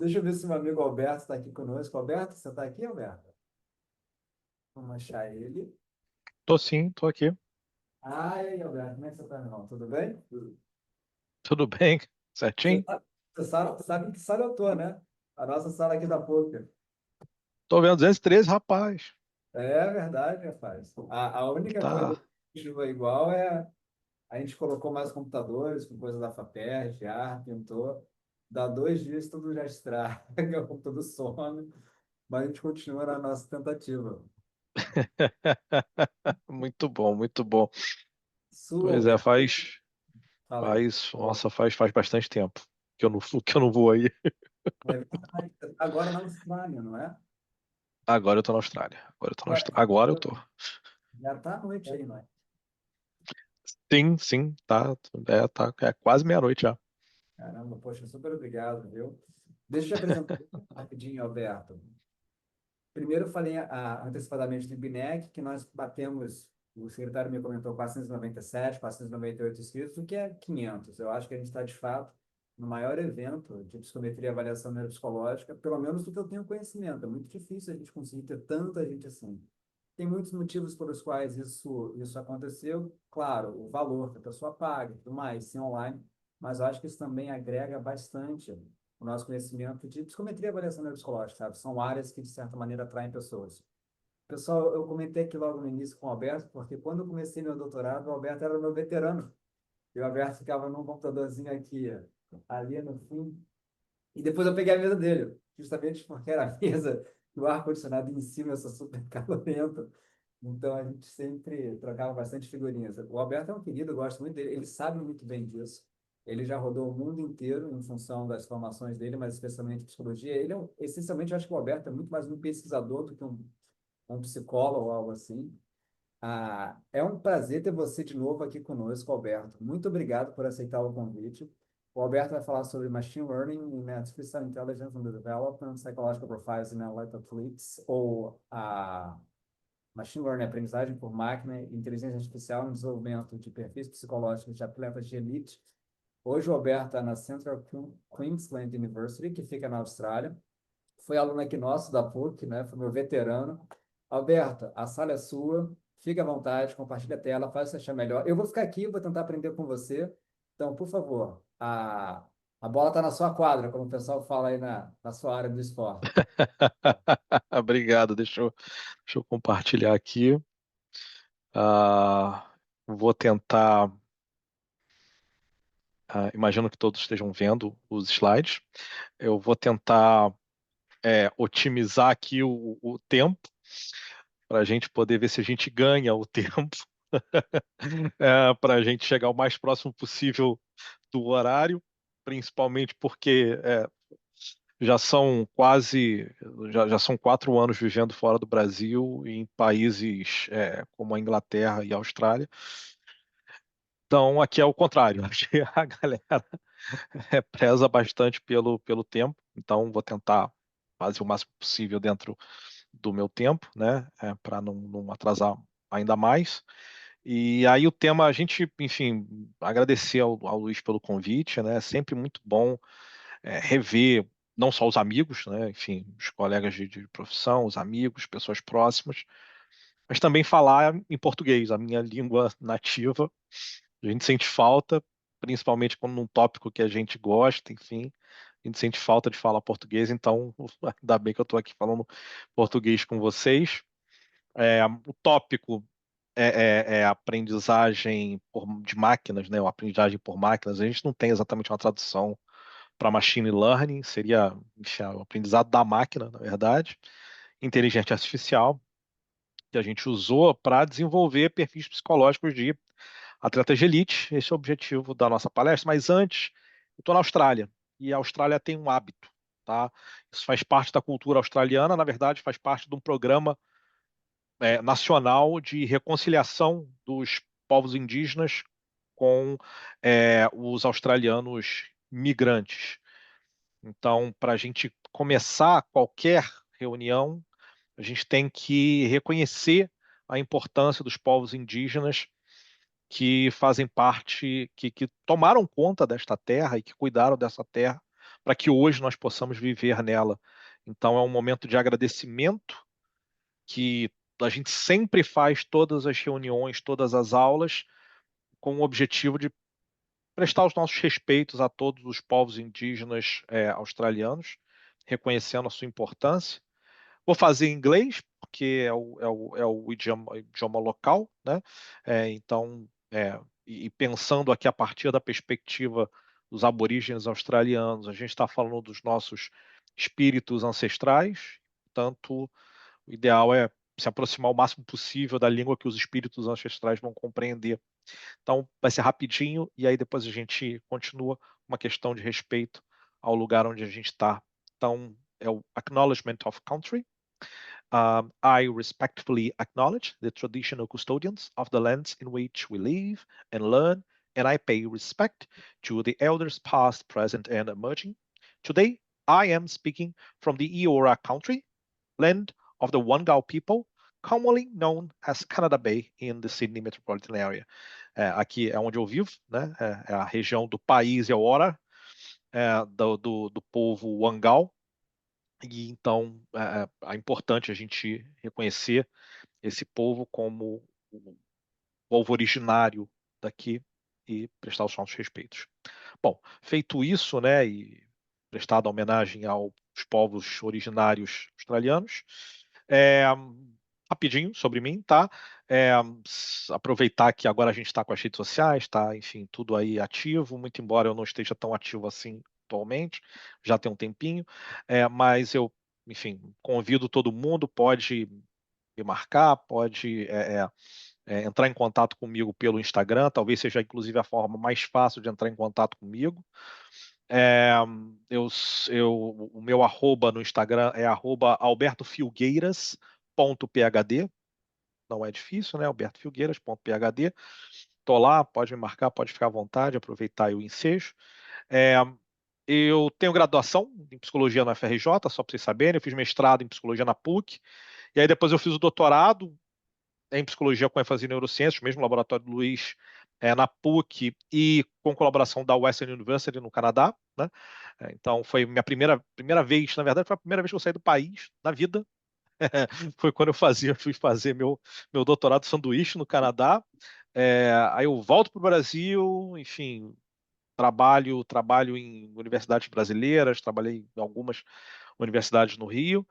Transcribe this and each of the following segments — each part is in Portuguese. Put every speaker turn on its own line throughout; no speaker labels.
Deixa eu ver se meu amigo Alberto está aqui conosco. Alberto, você está aqui, Alberto? Vamos achar ele.
Tô sim, tô aqui.
Ah, e aí, Alberto, como é que você está, meu irmão? Tudo bem?
Tudo bem?
Você
Certinho?
sabe, você sabe em que sala eu tô, né? A nossa sala aqui da PUC.
Tô vendo 213, rapaz.
É verdade, rapaz. A única coisa
Tá.
que continua igual é a gente colocou mais computadores com coisa da FAPERJ, ar, pintou. Dá 2 dias tudo já estraga, o computador some, mas a gente continua na nossa tentativa.
Muito bom, muito bom.
Sua,
Pois é,
Alberto, fala aí.
nossa, faz bastante tempo que eu não vou aí.
É verdade. Agora na Austrália, não é?
Agora eu tô na Austrália. Agora eu tô na
Ué,
Austrália. Agora eu tô.
já tá à noite aí, não é?
Sim, sim, tá quase meia-noite já.
Caramba, poxa, super obrigado, viu? Deixa eu te apresentar rapidinho, Alberto. Primeiro eu falei antecipadamente do IBNEC, que nós batemos, o secretário me comentou 497, 498 inscritos, o que é 500. Eu acho que a gente está, de fato, no maior evento de psicometria e avaliação neuropsicológica, pelo menos do que eu tenho conhecimento. É muito difícil a gente conseguir ter tanta gente assim. Tem muitos motivos pelos quais isso aconteceu. Claro, o valor que a pessoa paga e tudo mais, sim, online, mas eu acho que isso também agrega bastante o nosso conhecimento de psicometria e avaliação neuropsicológica, sabe? São áreas que, de certa maneira, atraem pessoas. Pessoal, eu comentei aqui logo no início com o Alberto, porque quando eu comecei meu doutorado, o Alberto era meu veterano. E o Alberto ficava num computadorzinho aqui, ali no fim. E depois eu peguei a mesa dele, justamente porque era a mesa do ar-condicionado em cima, eu sou super calorento. Então a gente sempre trocava bastante figurinhas. O Alberto é um querido, eu gosto muito dele, ele sabe muito bem disso. Ele já rodou o mundo inteiro em função das formações dele, mas especialmente psicologia. Ele é essencialmente, eu acho que o Alberto é muito mais um pesquisador do que um psicólogo ou algo assim. É um prazer ter você de novo aqui conosco, Alberto. Muito obrigado por aceitar o convite. O Alberto vai falar sobre Machine Learning in Artificial Intelligence and the Development, Psychological Profiles in Elite Athletes, ou a Machine Learning, aprendizagem por máquina e inteligência artificial no desenvolvimento de perfis psicológicos de atletas de elite. Hoje o Alberto está na Central Queensland University, que fica na Austrália. Foi aluno aqui nosso da PUC, né? Foi meu veterano. Alberto, a sala é sua. Fique à vontade, compartilhe a tela, faz o que você achar melhor. Eu vou ficar aqui, vou tentar aprender com você. Então, por favor, a bola está na sua quadra, como o pessoal fala aí na sua área do esporte.
Obrigado, deixa eu compartilhar aqui. Ah, vou tentar. Imagino que todos estejam vendo os slides. Eu vou tentar otimizar aqui o tempo para a gente poder ver se a gente ganha o tempo, para a gente chegar o mais próximo possível do horário, principalmente porque já são já são 4 anos vivendo fora do Brasil, em países como a Inglaterra e a Austrália. Então, aqui é o contrário. Acho que a galera preza bastante pelo tempo. Então, vou tentar fazer o máximo possível dentro do meu tempo, né? Para não atrasar ainda mais. E aí o tema, a gente, enfim, agradecer ao Luiz pelo convite, né? É sempre muito bom rever não só os amigos, né? Enfim, os colegas de profissão, os amigos, pessoas próximas, mas também falar em português, a minha língua nativa. A gente sente falta, principalmente quando num tópico que a gente gosta, enfim, a gente sente falta de falar português, então ainda bem que eu estou aqui falando português com vocês. O tópico é aprendizagem de máquinas, né? Ou aprendizagem por máquinas. A gente não tem exatamente uma tradução para machine learning, seria, enfim, o aprendizado da máquina, na verdade, inteligência artificial, que a gente usou para desenvolver perfis psicológicos de atletas de elite. Esse é o objetivo da nossa palestra. Mas antes, eu estou na Austrália e a Austrália tem um hábito, tá? Isso faz parte da cultura australiana, na verdade, faz parte de um programa nacional de reconciliação dos povos indígenas com os australianos migrantes. Então, para a gente começar qualquer reunião, a gente tem que reconhecer a importância dos povos indígenas que fazem parte, que tomaram conta desta terra e que cuidaram dessa terra para que hoje nós possamos viver nela. Então é um momento de agradecimento que a gente sempre faz todas as reuniões, todas as aulas, com o objetivo de prestar os nossos respeitos a todos os povos indígenas australianos, reconhecendo a sua importância. Vou fazer em inglês, porque é o idioma local, né? Então, e pensando aqui a partir da perspectiva dos aborígenes australianos, a gente está falando dos nossos espíritos ancestrais, portanto, o ideal é se aproximar o máximo possível da língua que os espíritos ancestrais vão compreender. Então, vai ser rapidinho e aí depois a gente continua uma questão de respeito ao lugar onde a gente está. Então, é o Acknowledgement of Country. I respectfully acknowledge the traditional custodians of the lands in which we live and learn, and I pay respect to the elders past, present, and emerging. Today, I am speaking from the Eora country, land of the Wangal people, commonly known as Canada Bay in the Sydney metropolitan area. Aqui é onde eu vivo, né? É a região do país Eora, do povo Wangal. E então é importante a gente reconhecer esse povo como o povo originário daqui e prestar os nossos respeitos. Bom, feito isso, né, e prestada homenagem aos povos originários australianos, rapidinho sobre mim, tá? Aproveitar que agora a gente está com as redes sociais, tá? Enfim, tudo aí ativo, muito embora eu não esteja tão ativo assim atualmente, já tem um tempinho, mas eu, enfim, convido todo mundo, pode me marcar, pode entrar em contato comigo pelo Instagram, talvez seja inclusive a forma mais fácil de entrar em contato comigo. É, o meu arroba no Instagram é @albertofilgueiras.phd. Não é difícil, né? albertofilgueiras.phd. Tô lá, pode me marcar, pode ficar à vontade, aproveitar o ensejo. É, eu tenho graduação em psicologia na UFRJ, só para vocês saberem. Eu fiz mestrado em psicologia na PUC. E aí depois eu fiz o doutorado em psicologia com ênfase em neurociências, mesmo laboratório do Luiz, na PUC e com colaboração da Western University no Canadá, né? Então foi minha primeira vez, na verdade foi a primeira vez que eu saí do país na vida. Foi quando fui fazer meu doutorado sanduíche no Canadá. Aí eu volto para o Brasil, enfim, trabalho em universidades brasileiras, trabalhei em algumas universidades no Rio.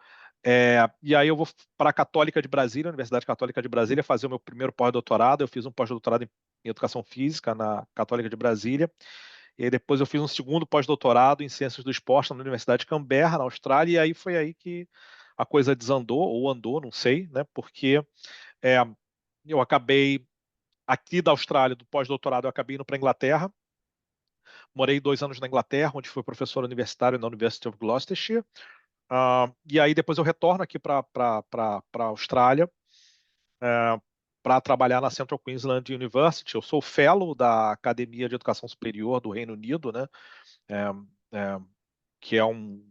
E aí eu vou para a Católica de Brasília, Universidade Católica de Brasília, fazer o meu primeiro pós-doutorado. Eu fiz um pós-doutorado em Educação Física na Católica de Brasília. E aí depois eu fiz um segundo pós-doutorado em Ciências do Esporte na Universidade de Canberra, na Austrália. E aí foi aí que a coisa desandou, ou andou, não sei, né? Porque é, eu acabei aqui da Austrália, do pós-doutorado, eu acabei indo para a Inglaterra. Morei 2 anos na Inglaterra, onde fui professor universitário na University of Gloucestershire. E aí depois eu retorno aqui para a Austrália para trabalhar na Central Queensland University. Eu sou fellow da Academia de Educação Superior do Reino Unido, né? Que é um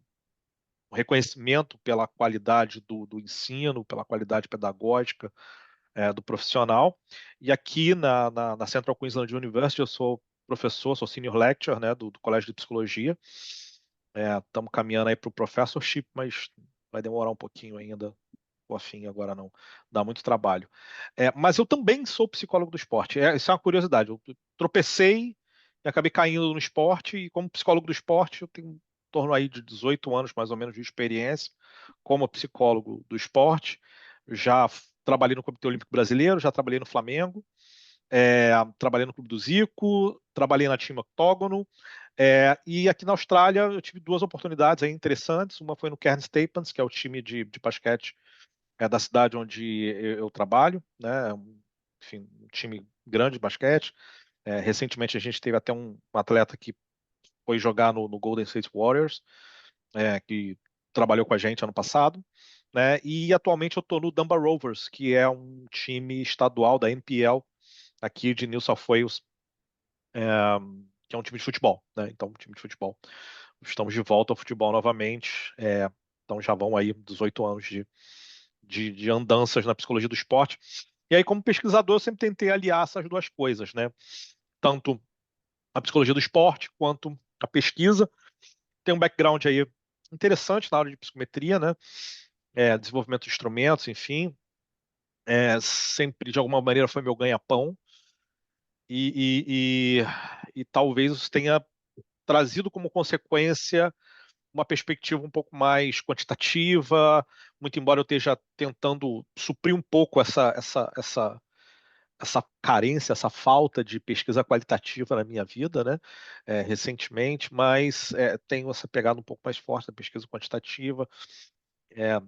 reconhecimento pela qualidade do ensino, pela qualidade pedagógica do profissional. E aqui na Central Queensland University eu sou professor, sou senior lecturer, né, do Colégio de Psicologia. Estamos caminhando aí para o professorship, mas vai demorar um pouquinho ainda. Tô afim agora não, dá muito trabalho. Mas eu também sou psicólogo do esporte. Isso é uma curiosidade. Eu tropecei e acabei caindo no esporte, e como psicólogo do esporte, eu tenho em torno aí de 18 anos, mais ou menos, de experiência como psicólogo do esporte. Já trabalhei no Comitê Olímpico Brasileiro, já trabalhei no Flamengo, trabalhei no Clube do Zico, trabalhei na Time Octógono, e aqui na Austrália eu tive duas oportunidades aí interessantes. Uma foi no Cairns Taipans, que é o time de basquete da cidade onde eu trabalho, né? Enfim, um time grande de basquete. Recentemente a gente teve até um atleta que foi jogar no Golden State Warriors, que trabalhou com a gente ano passado, né? E atualmente eu estou no Dunbar Rovers, que é um time estadual da NPL aqui de New South Wales, que é um time de futebol, né? Então, um time de futebol. Estamos de volta ao futebol novamente. Então já vão aí 18 anos de andanças na psicologia do esporte. E aí, como pesquisador, eu sempre tentei aliar essas duas coisas, né? Tanto a psicologia do esporte quanto a pesquisa. tenho um background aí interessante na área de psicometria, né? Desenvolvimento de instrumentos, enfim. Sempre, de alguma maneira, foi meu ganha-pão. E talvez isso tenha trazido como consequência uma perspectiva um pouco mais quantitativa, muito embora eu esteja tentando suprir um pouco essa carência, essa falta de pesquisa qualitativa na minha vida, né, recentemente, mas tenho essa pegada um pouco mais forte da pesquisa quantitativa. É,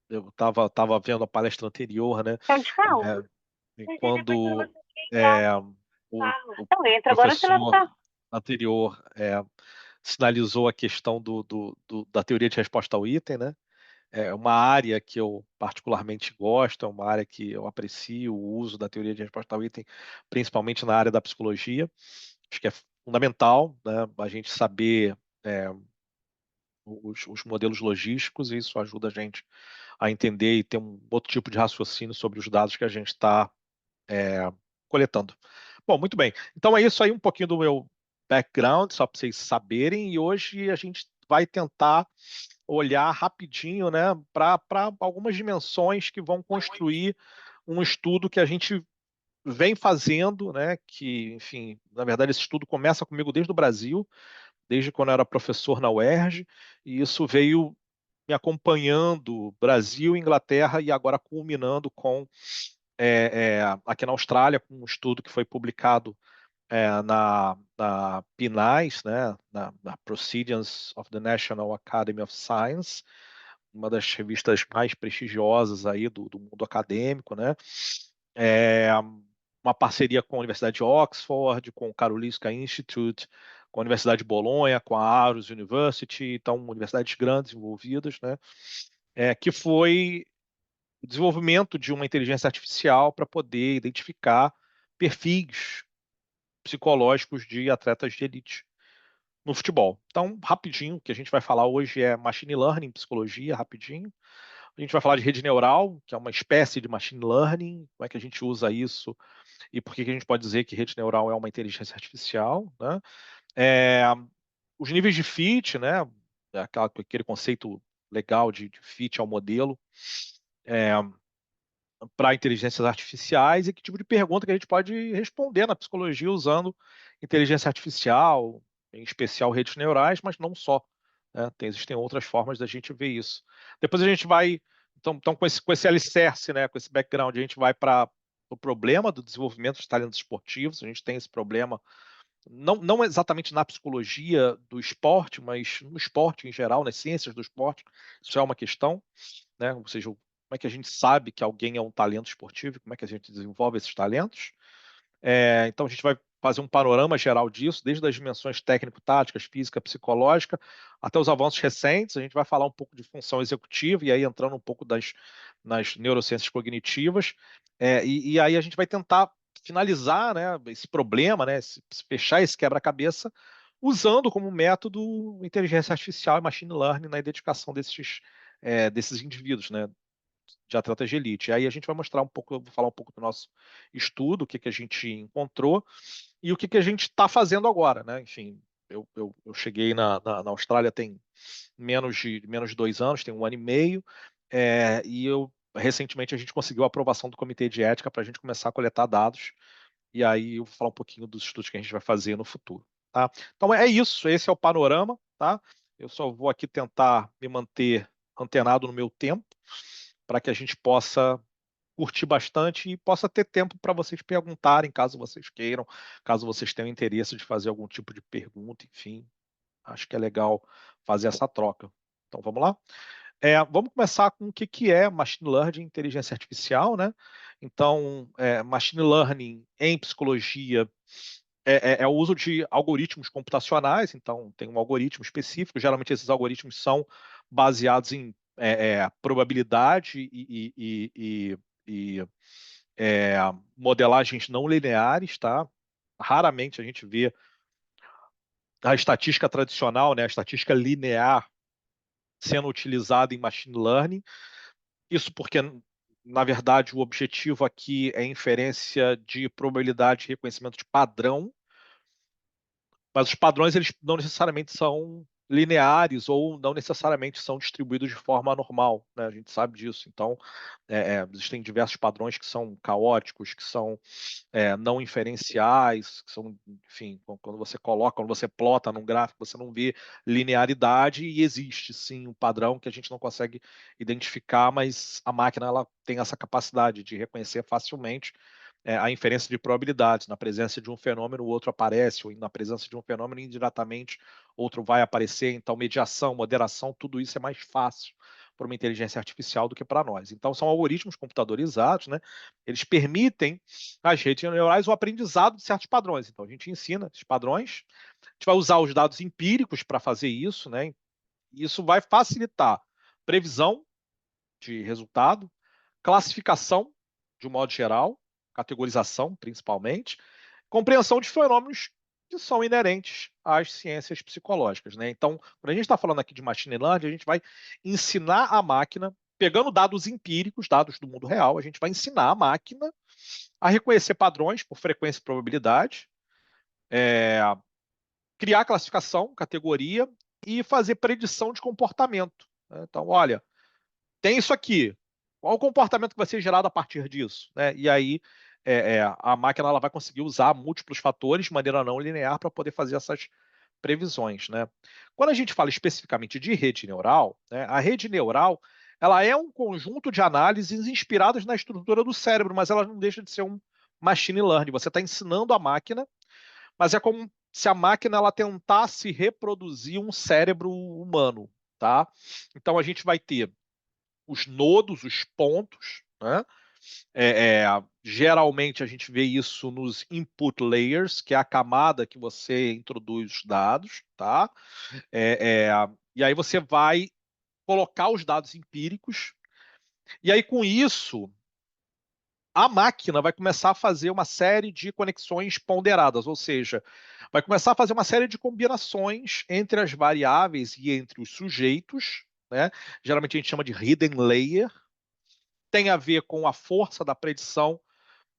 eu estava vendo a palestra anterior, né,
Pode falar.
quando é, o
Não entra agora se ela
professor
tá.
anterior sinalizou a questão da teoria de resposta ao item, né? É uma área que eu particularmente gosto, é uma área que eu aprecio o uso da teoria de resposta ao item, principalmente na área da psicologia. Acho que é fundamental, né, a gente saber os modelos logísticos, e isso ajuda a gente a entender e ter um outro tipo de raciocínio sobre os dados que a gente está coletando. Bom, muito bem. Então é isso aí, um pouquinho do meu background, só para vocês saberem, e hoje a gente vai tentar olhar rapidinho, né, para algumas dimensões que vão construir um estudo que a gente vem fazendo, né, que, enfim, na verdade esse estudo começa comigo desde o Brasil, desde quando eu era professor na UERJ, e isso veio me acompanhando Brasil, Inglaterra e agora culminando com aqui na Austrália, com um estudo que foi publicado na PNAS, né, na Proceedings of the National Academy of Science, uma das revistas mais prestigiosas aí do mundo acadêmico, né? É, uma parceria com a Universidade de Oxford, com o Karolinska Institute, com a Universidade de Bolonha, com a Aarhus University, então universidades grandes envolvidas, né? Que foi o desenvolvimento de uma inteligência artificial para poder identificar perfis psicológicos de atletas de elite no futebol. Então, rapidinho, o que a gente vai falar hoje é machine learning, psicologia, rapidinho. A gente vai falar de rede neural, que é uma espécie de machine learning, como é que a gente usa isso e por que a gente pode dizer que rede neural é uma inteligência artificial, né? É, os níveis de fit, né? Aquele conceito legal de fit ao modelo. É, para inteligências artificiais e que tipo de pergunta que a gente pode responder na psicologia usando inteligência artificial, em especial redes neurais, mas não só, né? Existem outras formas da gente ver isso. Depois a gente vai, então com esse alicerce, né, com esse background, a gente vai para o problema do desenvolvimento de talentos esportivos. A gente tem esse problema não exatamente na psicologia do esporte, mas no esporte em geral, nas ciências do esporte, isso é uma questão, né? Ou seja, como é que a gente sabe que alguém é um talento esportivo, como é que a gente desenvolve esses talentos. Então a gente vai fazer um panorama geral disso, desde as dimensões técnico-táticas, física, psicológica, até os avanços recentes. A gente vai falar um pouco de função executiva, e aí entrando um pouco nas neurociências cognitivas, e aí a gente vai tentar finalizar, né, esse problema, né, fechar esse quebra-cabeça, usando como método inteligência artificial e machine learning na identificação desses indivíduos, né, de atletas de elite. Aí a gente vai mostrar um pouco, eu vou falar um pouco do nosso estudo, o que a gente encontrou e o que a gente está fazendo agora, né? Enfim, eu cheguei na Austrália tem menos de 2 anos, tem um ano e meio, e recentemente a gente conseguiu a aprovação do Comitê de Ética para a gente começar a coletar dados, e aí eu vou falar um pouquinho dos estudos que a gente vai fazer no futuro, tá? Então é isso, esse é o panorama, tá? Eu só vou aqui tentar me manter antenado no meu tempo, para que a gente possa curtir bastante e possa ter tempo para vocês perguntarem, caso vocês queiram, caso vocês tenham interesse de fazer algum tipo de pergunta, enfim. Acho que é legal fazer essa troca. Então vamos lá? Vamos começar com o que é machine learning, inteligência artificial, né? Então, machine learning em psicologia é o uso de algoritmos computacionais. Então, tem um algoritmo específico. Geralmente, esses algoritmos são baseados em probabilidade e modelagens não lineares, tá? Raramente a gente vê a estatística tradicional, né, a estatística linear sendo utilizada em machine learning. Isso porque, na verdade, o objetivo aqui é inferência de probabilidade e reconhecimento de padrão, mas os padrões eles não necessariamente são lineares ou não necessariamente são distribuídos de forma normal, né? A gente sabe disso. Então, existem diversos padrões que são caóticos, que são não inferenciais, que são, enfim, quando você coloca, quando você plota num gráfico, você não vê linearidade e existe sim um padrão que a gente não consegue identificar, mas a máquina ela tem essa capacidade de reconhecer facilmente a inferência de probabilidades. Na presença de um fenômeno, o outro aparece, ou na presença de um fenômeno, indiretamente, outro vai aparecer. Então, mediação, moderação, tudo isso é mais fácil para uma inteligência artificial do que para nós. Então, são algoritmos computadorizados, né? Eles permitem às redes neurais o aprendizado de certos padrões. Então, a gente ensina esses padrões, a gente vai usar os dados empíricos para fazer isso, né? Isso vai facilitar previsão de resultado, classificação, de um modo geral, categorização, principalmente, compreensão de fenômenos que são inerentes às ciências psicológicas, né? Então, quando a gente está falando aqui de machine learning, a gente vai ensinar a máquina, pegando dados empíricos, dados do mundo real, a gente vai ensinar a máquina a reconhecer padrões por frequência e probabilidade, criar classificação, categoria e fazer predição de comportamento, né? Então, olha, tem isso aqui. Qual o comportamento que vai ser gerado a partir disso, né? E aí a máquina ela vai conseguir usar múltiplos fatores de maneira não linear para poder fazer essas previsões, né? Quando a gente fala especificamente de rede neural, né, a rede neural ela é um conjunto de análises inspiradas na estrutura do cérebro, mas ela não deixa de ser um machine learning. Você está ensinando a máquina, mas é como se a máquina ela tentasse reproduzir um cérebro humano, tá? Então a gente vai ter os nodos, os pontos, né? Geralmente a gente vê isso nos input layers, que é a camada que você introduz os dados, tá? E aí você vai colocar os dados empíricos, e aí com isso a máquina vai começar a fazer uma série de conexões ponderadas, ou seja, vai começar a fazer uma série de combinações entre as variáveis e entre os sujeitos, né? Geralmente a gente chama de hidden layer, tem a ver com a força da predição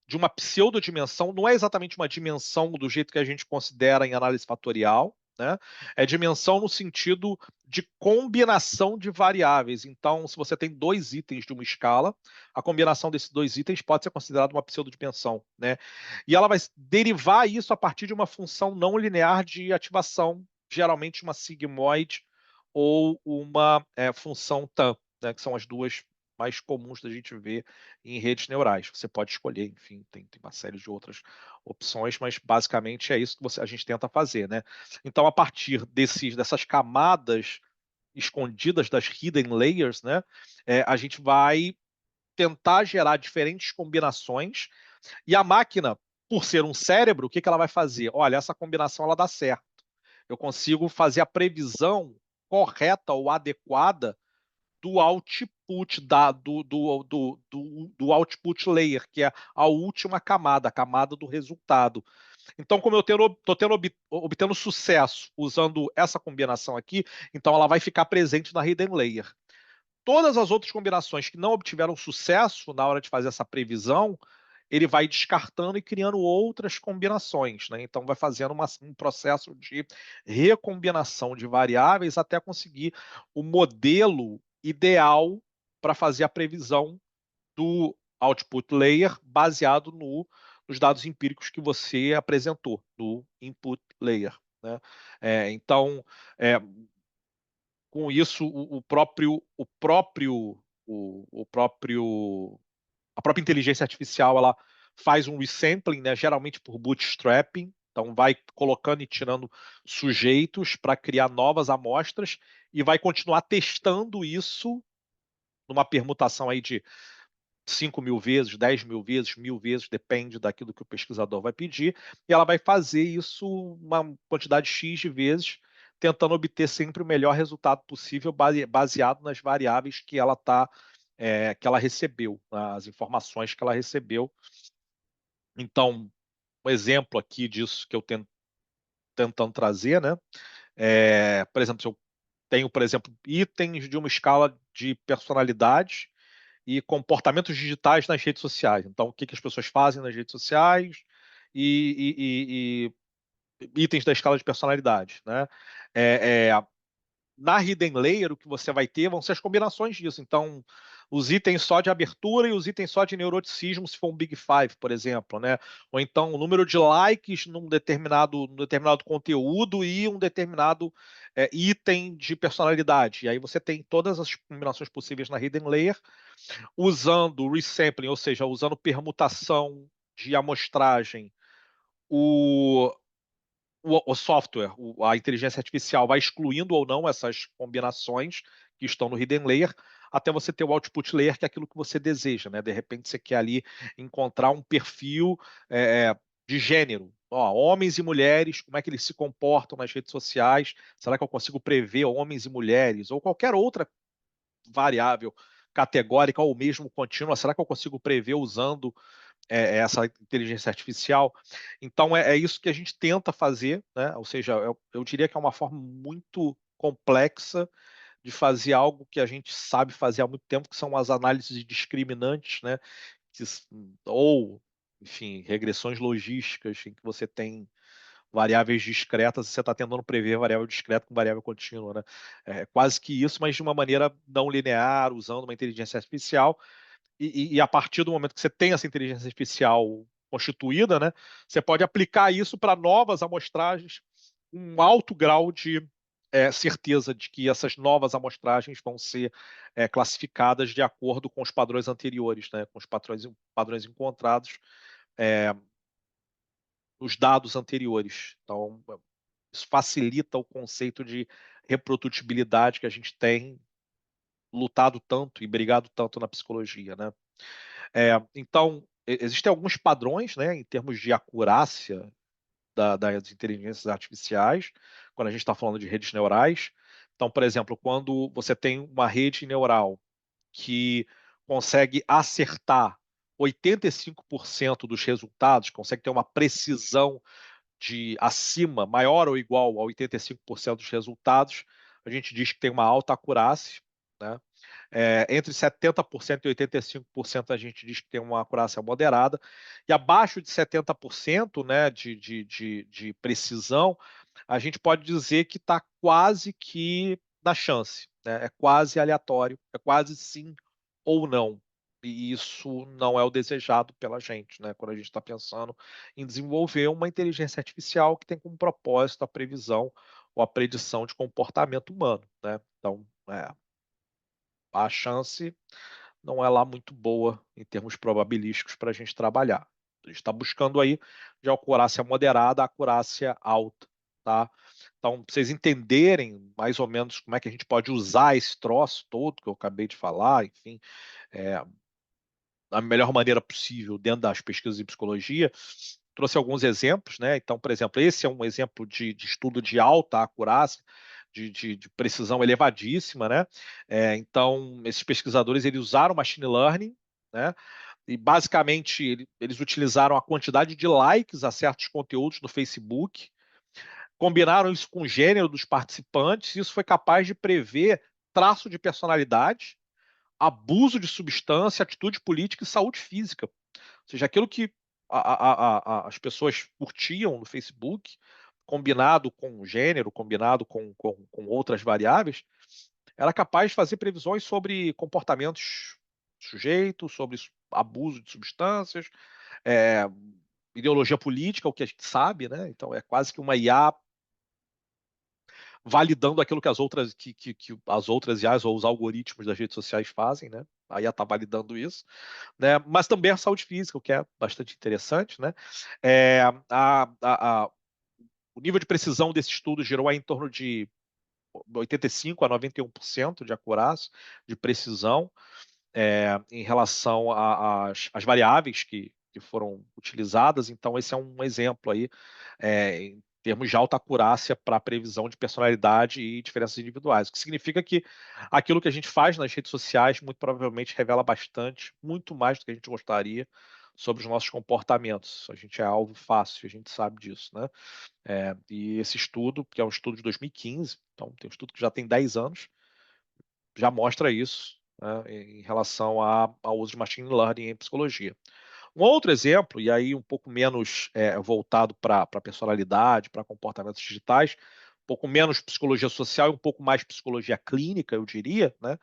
de uma pseudodimensão, não é exatamente uma dimensão do jeito que a gente considera em análise fatorial, né? É dimensão no sentido de combinação de variáveis. Então, se você tem dois itens de uma escala, a combinação desses dois itens pode ser considerada uma pseudodimensão, né? E ela vai derivar isso a partir de uma função não linear de ativação, geralmente uma sigmoide ou uma função tan, né? Que são as duas mais comuns da gente ver em redes neurais. Você pode escolher, enfim, tem uma série de outras opções, mas basicamente é isso que a gente tenta fazer, né? Então, a partir dessas camadas escondidas das hidden layers, né, a gente vai tentar gerar diferentes combinações e a máquina, por ser um cérebro, o que ela vai fazer? Olha, essa combinação ela dá certo. Eu consigo fazer a previsão correta ou adequada do output do output layer, que é a última camada, a camada do resultado. Então, como eu estou obtendo sucesso usando essa combinação aqui, então ela vai ficar presente na hidden layer. Todas as outras combinações que não obtiveram sucesso na hora de fazer essa previsão, ele vai descartando e criando outras combinações, né? Então vai fazendo um processo de recombinação de variáveis até conseguir o modelo ideal para fazer a previsão do output layer baseado nos dados empíricos que você apresentou do input layer, né? Então, com isso, a própria inteligência artificial ela faz um resampling, né, geralmente por bootstrapping, então vai colocando e tirando sujeitos para criar novas amostras e vai continuar testando isso numa permutação aí de 5.000 vezes, 10.000 vezes, 1.000 vezes, depende daquilo que o pesquisador vai pedir, e ela vai fazer isso uma quantidade X de vezes, tentando obter sempre o melhor resultado possível, baseado nas variáveis que ela recebeu, as informações que ela recebeu. Então, um exemplo aqui disso que eu tentando trazer, né? Por exemplo, se eu tenho, por exemplo, itens de uma escala de personalidade e comportamentos digitais nas redes sociais. Então, o que as pessoas fazem nas redes sociais e itens da escala de personalidade, né? na Hidden Layer, o que você vai ter vão ser as combinações disso. Então, os itens só de abertura e os itens só de neuroticismo, se for um Big Five, por exemplo, né? Ou então o número de likes num determinado conteúdo e um determinado item de personalidade. E aí você tem todas as combinações possíveis na Hidden Layer, usando resampling, ou seja, usando permutação de amostragem. O software, a inteligência artificial vai excluindo ou não essas combinações que estão no hidden layer, até você ter o output layer, que é aquilo que você deseja, né? De repente você quer ali encontrar um perfil de gênero. Ó, homens e mulheres, como é que eles se comportam nas redes sociais? Será que eu consigo prever homens e mulheres? Ou qualquer outra variável categórica ou mesmo contínua, será que eu consigo prever usando essa inteligência artificial? Então, é isso que a gente tenta fazer, né? Ou seja, eu diria que é uma forma muito complexa de fazer algo que a gente sabe fazer há muito tempo, que são as análises discriminantes, né? Que, ou, enfim, regressões logísticas, em que você tem variáveis discretas e você está tentando prever variável discreta com variável contínua, né? É quase que isso, mas de uma maneira não linear, usando uma inteligência artificial. E a partir do momento que você tem essa inteligência artificial constituída, né, você pode aplicar isso para novas amostragens, um alto grau de certeza de que essas novas amostragens vão ser classificadas de acordo com os padrões anteriores, né, com os padrões encontrados nos dados anteriores. Então, isso facilita o conceito de reprodutibilidade que a gente tem lutado tanto e brigado tanto na psicologia, né? Então, existem alguns padrões, né, em termos de acurácia das inteligências artificiais, quando a gente está falando de redes neurais. Então, por exemplo, quando você tem uma rede neural que consegue acertar 85% dos resultados, consegue ter uma precisão de acima, maior ou igual a 85% dos resultados, a gente diz que tem uma alta acurácia, né? Entre 70% e 85% a gente diz que tem uma acurácia moderada, e abaixo de 70%, né, de precisão, a gente pode dizer que está quase que na chance, né? É quase aleatório, é quase sim ou não. E isso não é o desejado pela gente, né? Quando a gente está pensando em desenvolver uma inteligência artificial que tem como propósito a previsão ou a predição de comportamento humano, né? Então, a chance não é lá muito boa em termos probabilísticos para a gente trabalhar. A gente está buscando aí de acurácia moderada a acurácia alta, tá? Então, para vocês entenderem mais ou menos como é que a gente pode usar esse troço todo que eu acabei de falar, enfim, é, da melhor maneira possível dentro das pesquisas em psicologia, trouxe alguns exemplos, né? Então, por exemplo, esse é um exemplo de estudo de alta acurácia, de precisão elevadíssima, né? Então, esses pesquisadores eles usaram machine learning, né? E basicamente eles utilizaram a quantidade de likes a certos conteúdos no Facebook, combinaram isso com o gênero dos participantes, e isso foi capaz de prever traço de personalidade, abuso de substância, atitude política e saúde física. Ou seja, aquilo que as pessoas curtiam no Facebook, combinado com o gênero, combinado com outras variáveis, era capaz de fazer previsões sobre comportamentos sujeitos, sobre abuso de substâncias, é, ideologia política, o que a gente sabe, né? Então é quase que uma IA validando aquilo que que as outras IAs ou os algoritmos das redes sociais fazem, né? A IA está validando isso, né? Mas também a saúde física, o que é bastante interessante, né? É, o nível de precisão desse estudo girou em torno de 85 a 91% de acurácia, de precisão, em relação às variáveis que foram utilizadas. Então, esse é um exemplo aí, em termos de alta acurácia para a previsão de personalidade e diferenças individuais. O que significa que aquilo que a gente faz nas redes sociais muito provavelmente revela bastante, muito mais do que a gente gostaria, sobre os nossos comportamentos. A gente é alvo fácil, a gente sabe disso, né? E esse estudo, que é um estudo de 2015, então tem um estudo que já tem 10 anos, já mostra isso, né, em relação ao uso de machine learning em psicologia. Um outro exemplo, e aí um pouco menos voltado para personalidade, para comportamentos digitais, pouco menos psicologia social e um pouco mais psicologia clínica, eu diria, né?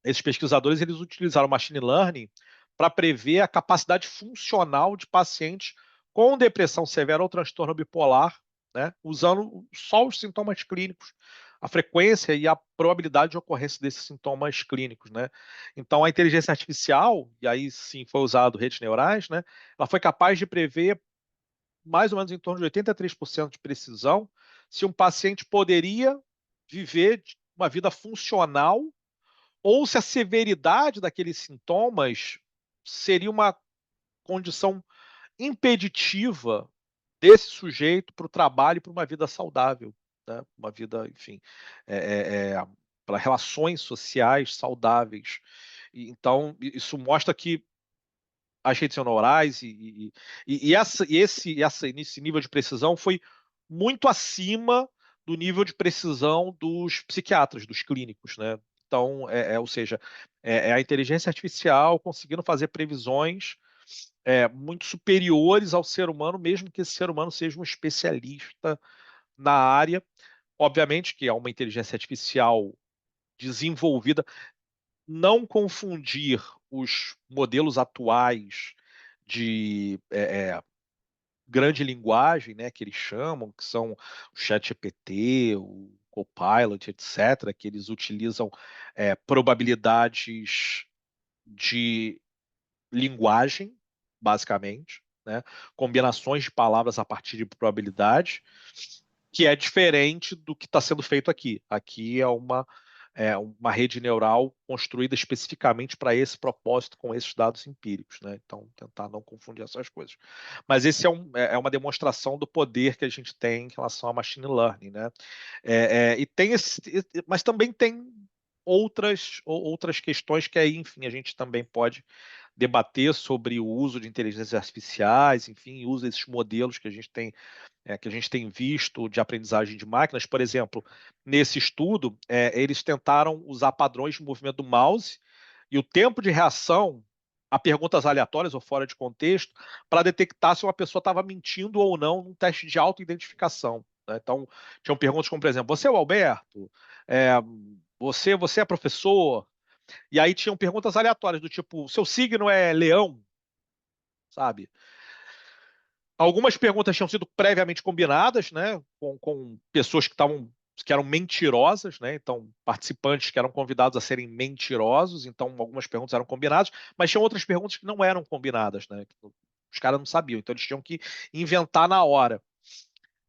Esses pesquisadores eles utilizaram machine learning para prever a capacidade funcional de pacientes com depressão severa ou transtorno bipolar, né, usando só os sintomas clínicos, a frequência e a probabilidade de ocorrência desses sintomas clínicos, né? Então a inteligência artificial, e aí sim foi usado redes neurais, né, ela foi capaz de prever mais ou menos em torno de 83% de precisão se um paciente poderia viver uma vida funcional ou se a severidade daqueles sintomas seria uma condição impeditiva desse sujeito para o trabalho e para uma vida saudável, né? Uma vida, enfim, para relações sociais saudáveis. Então, isso mostra que as redes neurais esse nível de precisão foi muito acima do nível de precisão dos psiquiatras, dos clínicos, né? Então, ou seja, a inteligência artificial conseguindo fazer previsões muito superiores ao ser humano, mesmo que esse ser humano seja um especialista na área. Obviamente que é uma inteligência artificial desenvolvida, não confundir os modelos atuais de grande linguagem, né, que eles chamam, que são o ChatGPT, o Copilot, etc., que eles utilizam probabilidades de linguagem, basicamente, né, combinações de palavras a partir de probabilidade, que é diferente do que está sendo feito aqui. Aqui é uma rede neural construída especificamente para esse propósito, com esses dados empíricos, né? Então, tentar não confundir essas coisas. Mas esse uma demonstração do poder que a gente tem em relação a machine learning, né? E tem mas também tem outras questões que aí, enfim, a gente também pode debater sobre o uso de inteligências artificiais, enfim, uso desses modelos que a gente tem visto de aprendizagem de máquinas. Por exemplo, nesse estudo, eles tentaram usar padrões de movimento do mouse e o tempo de reação a perguntas aleatórias ou fora de contexto para detectar se uma pessoa estava mentindo ou não num teste de autoidentificação, né? Então, tinham perguntas como, por exemplo, você é o Alberto? É, você é professor? E aí tinham perguntas aleatórias do tipo, seu signo é leão, sabe? Algumas perguntas tinham sido previamente combinadas, né, com pessoas que eram mentirosas, né? Então, participantes que eram convidados a serem mentirosos, então algumas perguntas eram combinadas, mas tinham outras perguntas que não eram combinadas, né? Os caras não sabiam, então eles tinham que inventar na hora.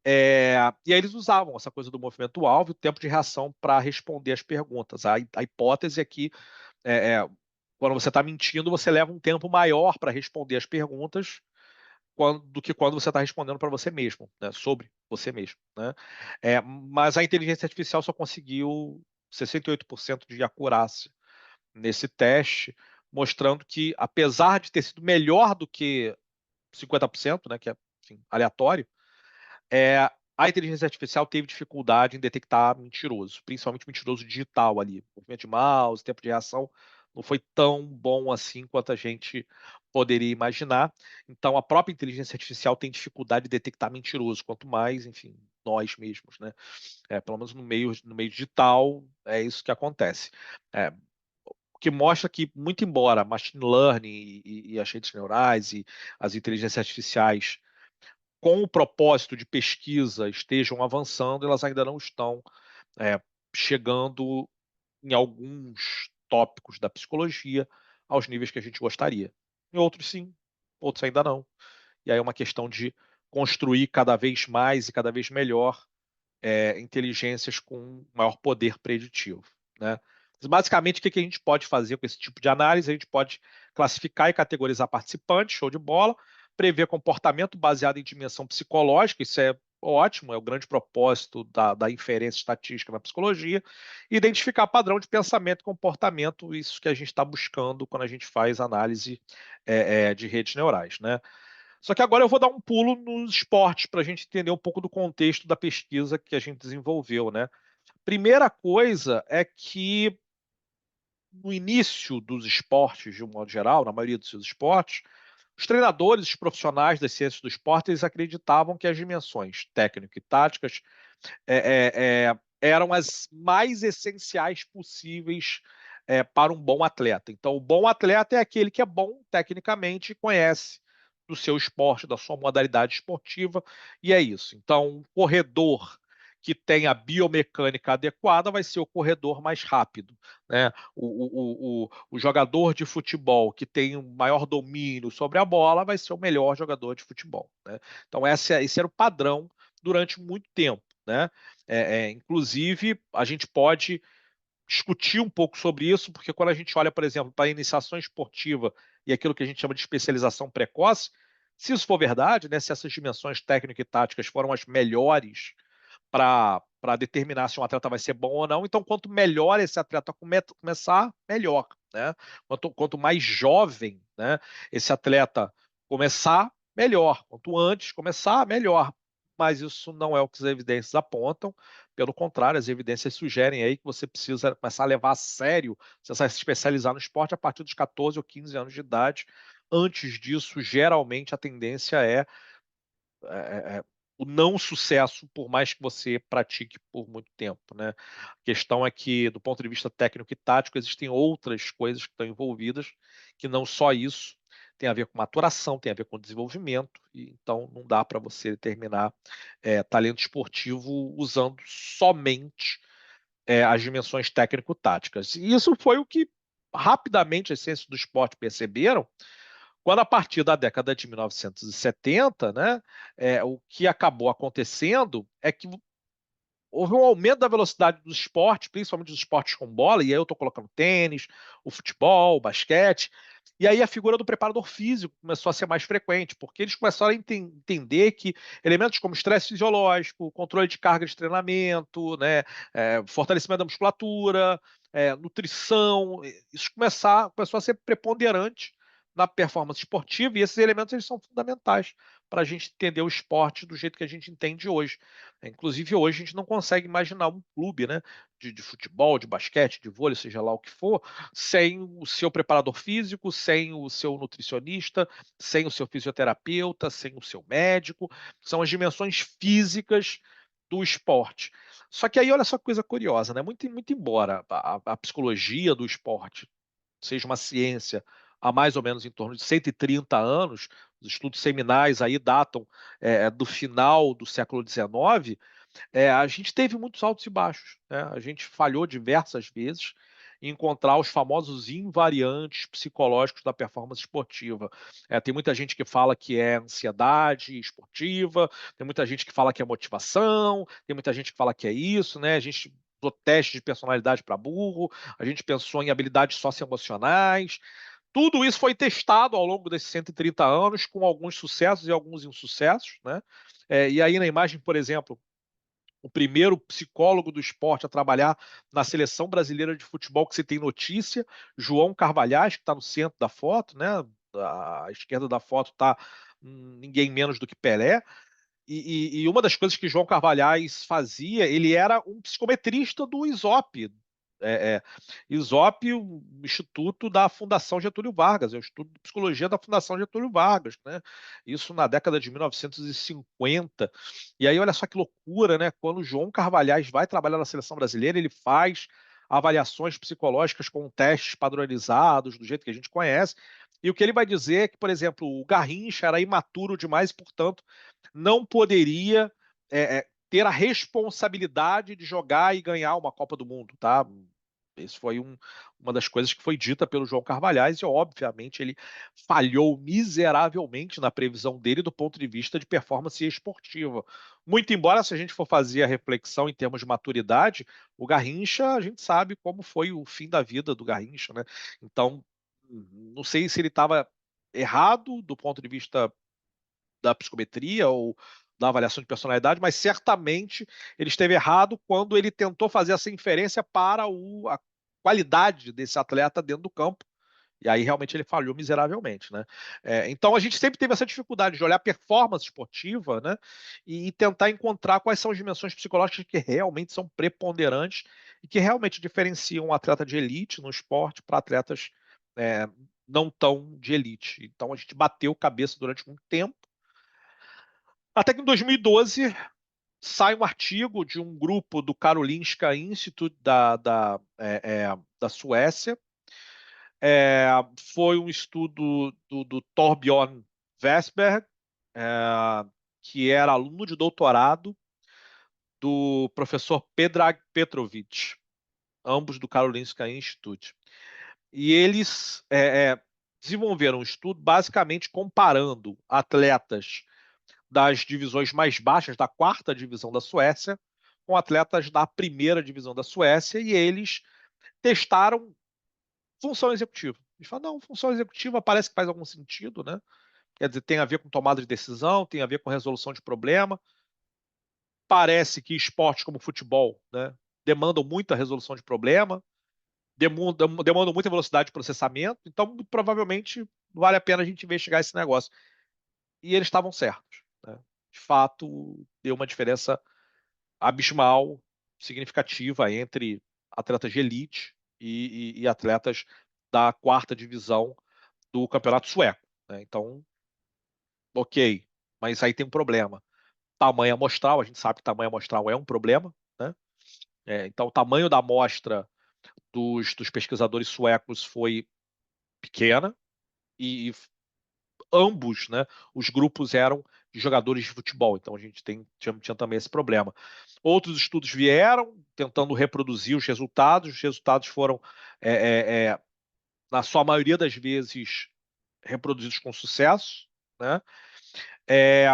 E aí eles usavam essa coisa do movimento alvo e o tempo de reação para responder as perguntas. A hipótese é que quando você está mentindo, você leva um tempo maior para responder as perguntas do que quando você está respondendo para você mesmo, né, sobre você mesmo, né? Mas a inteligência artificial só conseguiu 68% de acurácia nesse teste, mostrando que, apesar de ter sido melhor do que 50%, né, que é, enfim, aleatório, a inteligência artificial teve dificuldade em detectar mentiroso, principalmente mentiroso digital ali. Movimento de mouse, tempo de reação, não foi tão bom assim quanto a gente poderia imaginar. Então, a própria inteligência artificial tem dificuldade de detectar mentiroso, quanto mais, enfim, nós mesmos, né? Pelo menos no meio digital, é isso que acontece. O que mostra que, muito embora machine learning e as redes neurais e as inteligências artificiais com o propósito de pesquisa estejam avançando, elas ainda não estão é, chegando em alguns tópicos da psicologia aos níveis que a gente gostaria. Em outros, sim, outros ainda não. E aí é uma questão de construir cada vez mais e cada vez melhor inteligências com maior poder preditivo, né? Mas, basicamente, o que a gente pode fazer com esse tipo de análise? A gente pode classificar e categorizar participantes, show de bola, prever comportamento baseado em dimensão psicológica, isso é ótimo, é o grande propósito da inferência estatística na psicologia, identificar padrão de pensamento e comportamento, isso que a gente está buscando quando a gente faz análise de redes neurais, né? Só que agora eu vou dar um pulo nos esportes para a gente entender um pouco do contexto da pesquisa que a gente desenvolveu, né? Primeira coisa é que no início dos esportes, de um modo geral, na maioria dos seus esportes, Os treinadores, os profissionais das ciências do esporte, eles acreditavam que as dimensões técnicas e táticas eram as mais essenciais possíveis para um bom atleta. Então, o bom atleta é aquele que é bom tecnicamente e conhece do seu esporte, da sua modalidade esportiva, e é isso. Então, um corredor que tem a biomecânica adequada vai ser o corredor mais rápido, né? O jogador de futebol que tem um maior domínio sobre a bola vai ser o melhor jogador de futebol, né? Então, esse era o padrão durante muito tempo, né? Inclusive, a gente pode discutir um pouco sobre isso, porque quando a gente olha, por exemplo, para a iniciação esportiva e aquilo que a gente chama de especialização precoce, se isso for verdade, né, se essas dimensões técnicas e táticas foram as melhores para determinar se um atleta vai ser bom ou não, então quanto melhor esse atleta começar, melhor, né? Quanto mais jovem, né, esse atleta começar, melhor. Quanto antes começar, melhor. Mas isso não é o que as evidências apontam. Pelo contrário, as evidências sugerem aí que você precisa começar a levar a sério, você vai se especializar no esporte a partir dos 14 ou 15 anos de idade. Antes disso, geralmente a tendência é o não sucesso, por mais que você pratique por muito tempo, né? A questão é que, do ponto de vista técnico e tático, existem outras coisas que estão envolvidas, que não só isso, tem a ver com maturação, tem a ver com desenvolvimento, e então não dá para você determinar talento esportivo usando somente as dimensões técnico-táticas. E isso foi o que rapidamente as ciências do esporte perceberam, quando a partir da década de 1970, né, o que acabou acontecendo é que houve um aumento da velocidade do esporte, principalmente dos esportes com bola, e aí eu estou colocando tênis, o futebol, o basquete, e aí a figura do preparador físico começou a ser mais frequente, porque eles começaram a entender que elementos como estresse fisiológico, controle de carga de treinamento, né, fortalecimento da musculatura, nutrição, isso começou a ser preponderante na performance esportiva, e esses elementos eles são fundamentais para a gente entender o esporte do jeito que a gente entende hoje. Inclusive, hoje a gente não consegue imaginar um clube, né, de futebol, de basquete, de vôlei, seja lá o que for, sem o seu preparador físico, sem o seu nutricionista, sem o seu fisioterapeuta, sem o seu médico. São as dimensões físicas do esporte. Só que aí, olha só que coisa curiosa, né? Muito embora a psicologia do esporte seja uma ciência há mais ou menos em torno de 130 anos, os estudos seminais aí datam do final do século XIX, a gente teve muitos altos e baixos, né? A gente falhou diversas vezes em encontrar os famosos invariantes psicológicos da performance esportiva. Tem muita gente que fala que é ansiedade esportiva, tem muita gente que fala que é motivação, tem muita gente que fala que é isso, né? A gente usou teste de personalidade para burro, a gente pensou em habilidades socioemocionais. Tudo isso foi testado ao longo desses 130 anos, com alguns sucessos e alguns insucessos, né? E aí na imagem, por exemplo, o primeiro psicólogo do esporte a trabalhar na seleção brasileira de futebol que se tem notícia, João Carvalhais, que está no centro da foto, né? À esquerda da foto está ninguém menos do que Pelé. E uma das coisas que João Carvalhais fazia, ele era um psicometrista do ISOP. ISOP, o Instituto da Fundação Getúlio Vargas, é o Instituto de Psicologia da Fundação Getúlio Vargas, né? Isso na década de 1950. E aí, olha só que loucura, né? Quando o João Carvalhais vai trabalhar na seleção brasileira, ele faz avaliações psicológicas com testes padronizados, do jeito que a gente conhece. E o que ele vai dizer é que, por exemplo, o Garrincha era imaturo demais e, portanto, não poderia ter a responsabilidade de jogar e ganhar uma Copa do Mundo, tá? Isso foi uma das coisas que foi dita pelo João Carvalhais e, obviamente, ele falhou miseravelmente na previsão dele do ponto de vista de performance esportiva. Muito embora, se a gente for fazer a reflexão em termos de maturidade, o Garrincha, a gente sabe como foi o fim da vida do Garrincha, né? Então, não sei se ele estava errado do ponto de vista da psicometria ou da avaliação de personalidade, mas certamente ele esteve errado quando ele tentou fazer essa inferência para a qualidade desse atleta dentro do campo. E aí realmente ele falhou miseravelmente, né? Então a gente sempre teve essa dificuldade de olhar a performance esportiva, né? E tentar encontrar quais são as dimensões psicológicas que realmente são preponderantes e que realmente diferenciam um atleta de elite no esporte para atletas não tão de elite. Então a gente bateu cabeça durante muito tempo, até que em 2012 sai um artigo de um grupo do Karolinska Institute da Suécia. Foi um estudo do Torbjörn Westberg, é, que era aluno de doutorado do professor Predrag Petrovic, ambos do Karolinska Institute. E eles desenvolveram um estudo basicamente comparando atletas das divisões mais baixas, da quarta divisão da Suécia, com atletas da primeira divisão da Suécia, e eles testaram função executiva. Eles falaram, não, função executiva parece que faz algum sentido, né? Quer dizer, tem a ver com tomada de decisão, tem a ver com resolução de problema. Parece que esportes como futebol, né, demandam muita resolução de problema, demandam muita velocidade de processamento, então provavelmente vale a pena a gente investigar esse negócio. E eles estavam certos, né? De fato, deu uma diferença abismal, significativa entre atletas de elite e atletas da quarta divisão do campeonato sueco, né? Então, ok, mas aí tem um problema. Tamanho amostral, a gente sabe que tamanho amostral é um problema, né? Então, o tamanho da amostra dos pesquisadores suecos foi pequena e ambos, né, os grupos eram de jogadores de futebol, então a gente tinha também esse problema. Outros estudos vieram tentando reproduzir os resultados foram, é, é, é, na sua maioria das vezes, reproduzidos com sucesso, né? É,